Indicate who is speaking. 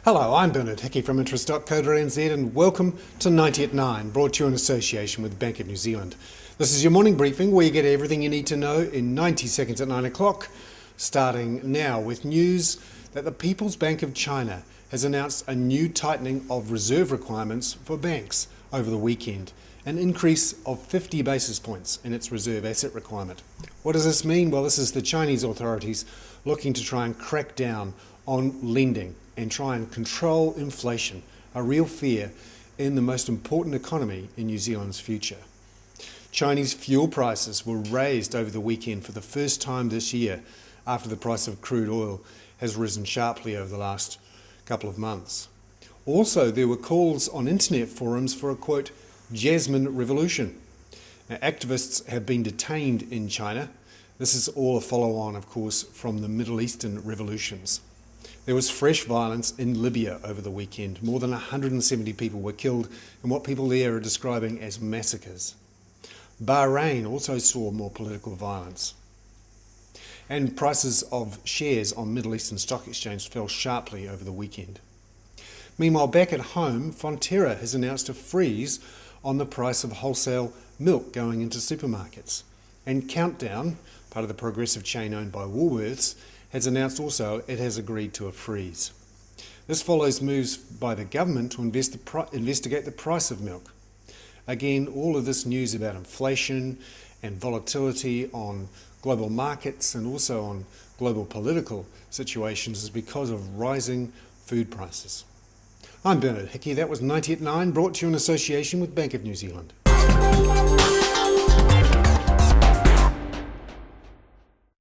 Speaker 1: Hello, I'm Bernard Hickey from interest.co.nz and welcome to 90 at 9, brought to you in association with Bank of New Zealand. This is your morning briefing where you get everything you need to know in 90 seconds at 9 o'clock, starting now with news that the People's Bank of China has announced a new tightening of reserve requirements for banks over the weekend, an increase of 50 basis points in its reserve asset requirement. What does this mean? Well, this is the Chinese authorities looking to try and crack down on lending and try and control inflation, a real fear in the most important economy in New Zealand's future. Chinese fuel prices were raised over the weekend for the first time this year after the price of crude oil has risen sharply over the last couple of months. Also, there were calls on internet forums for a, quote, Jasmine Revolution. Now, activists have been detained in China. This is all a follow-on, of course, from the Middle Eastern revolutions. There was fresh violence in Libya over the weekend. More than 170 people were killed in what people there are describing as massacres. Bahrain also saw more political violence. And prices of shares on Middle Eastern stock exchange fell sharply over the weekend. Meanwhile, back at home, Fonterra has announced a freeze on the price of wholesale milk going into supermarkets. And Countdown, part of the progressive chain owned by Woolworths, has announced also it has agreed to a freeze. This follows moves by the government to investigate the price of milk. Again, all of this news about inflation and volatility on global markets and also on global political situations is because of rising food prices. I'm Bernard Hickey. That was 90 at 9, brought to you in association with Bank of New Zealand.